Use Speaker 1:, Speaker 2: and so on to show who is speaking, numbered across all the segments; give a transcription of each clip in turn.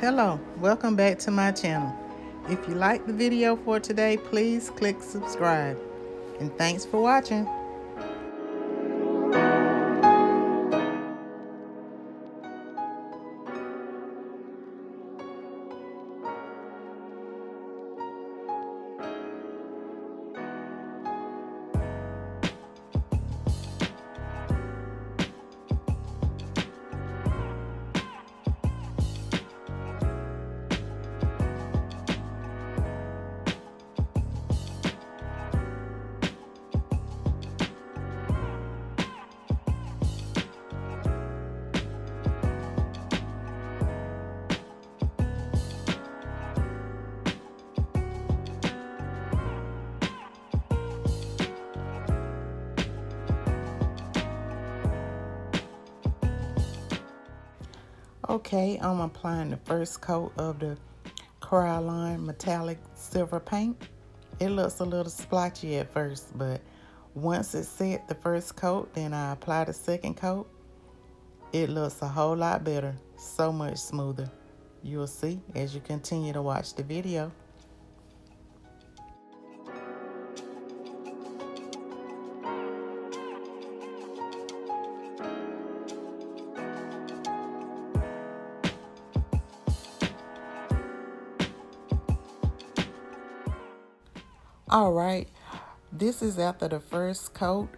Speaker 1: Hello, welcome back to my channel. If you like the video for today, please click subscribe. And thanks for watching. Okay, I'm applying the first coat of the Cryoline metallic silver paint. It looks a little splotchy at first, but once it's set the first coat, then I apply the second coat. It looks a whole lot better, so much smoother. You'll see as you continue to watch the video. All right, this is after the first coat,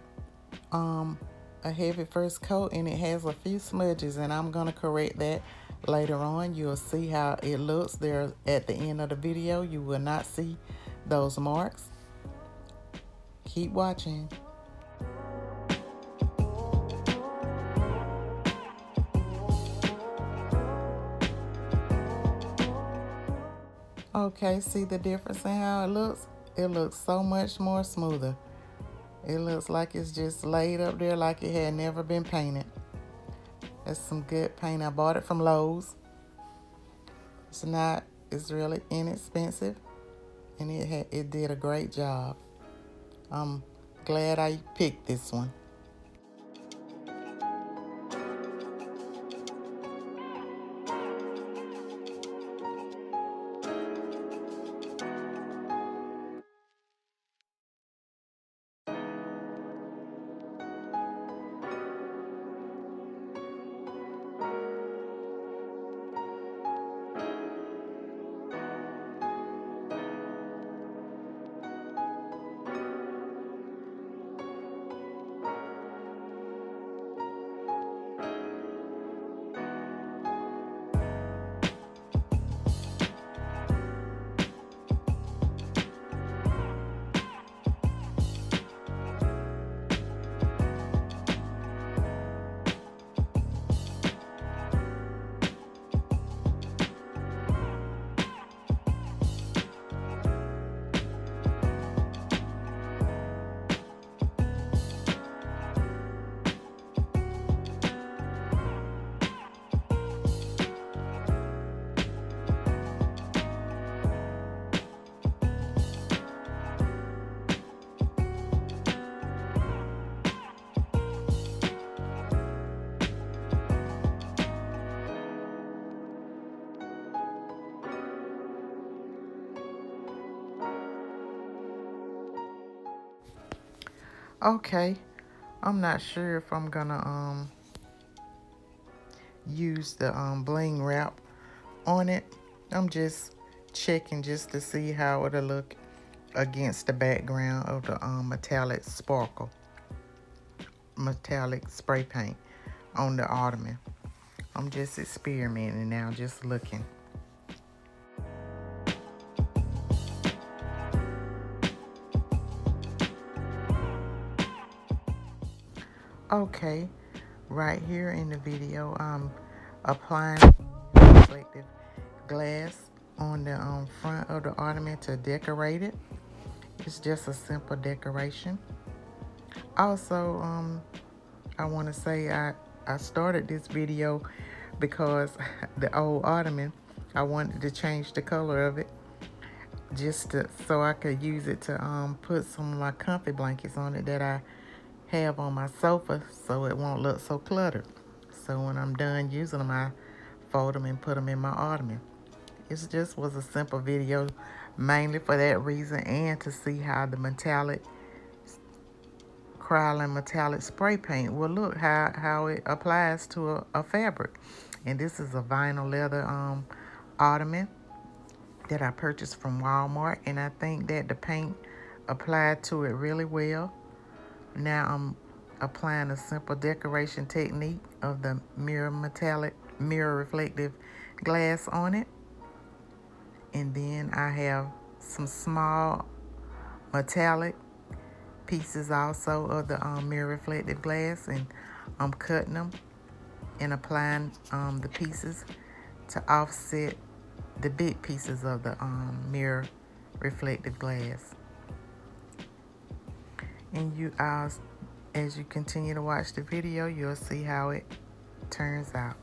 Speaker 1: a heavy first coat, and it has a few smudges, and I'm gonna correct that later on. You'll see how it looks there at the end of the video. You will not see those marks. Keep watching. Okay, see the difference in how it looks? It looks so much more smoother. It looks like it's just laid up there like it had never been painted. That's some good paint. I bought it from Lowe's. It's really inexpensive, and it did a great job. I'm glad I picked this one. Okay, I'm not sure if I'm gonna use the bling wrap on it. I'm just checking just to see how it'll look against the background of the metallic spray paint on the Ottoman. I'm just experimenting now, just looking. Okay, right here in the video, I'm applying reflective glass on the front of the Ottoman to decorate it. It's just a simple decoration. Also, I want to say I started this video because the old Ottoman, I wanted to change the color of it so I could use it to put some of my comfy blankets on it that I have on my sofa, so it won't look so cluttered. So when I'm done using them, I fold them and put them in my Ottoman. It just was a simple video mainly for that reason, and to see how the metallic Krylon metallic spray paint will look, how it applies to a fabric. And this is a vinyl leather ottoman that I purchased from Walmart, and I think that the paint applied to it really well. Now I'm applying a simple decoration technique of the mirror reflective glass on it. And then I have some small metallic pieces also of the mirror reflective glass, and I'm cutting them and applying the pieces to offset the big pieces of the mirror reflective glass. And as you continue to watch the video, you'll see how it turns out.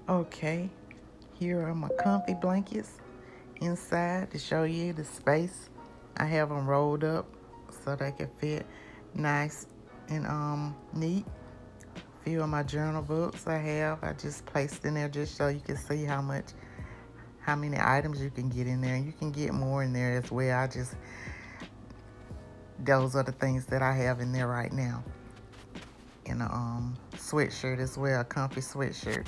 Speaker 1: Okay, here are my comfy blankets inside to show you the space. I have them rolled up so they can fit nice and neat. Few of my journal books I just placed in there just so you can see how many items you can get in there. You can get more in there as well. Those are the things that I have in there right now. In a sweatshirt as well, a comfy sweatshirt.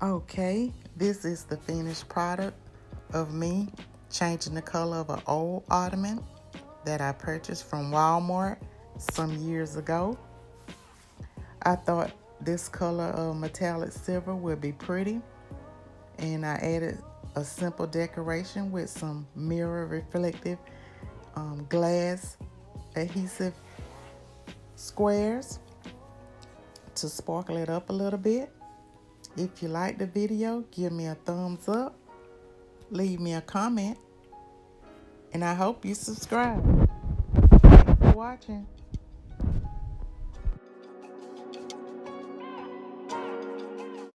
Speaker 1: Okay, this is the finished product of me changing the color of an old ottoman that I purchased from Walmart some years ago. I thought this color of metallic silver would be pretty, and I added a simple decoration with some mirror reflective glass adhesive squares to sparkle it up a little bit. If you like the video, give me a thumbs up, leave me a comment, and I hope you subscribe. Thanks for watching.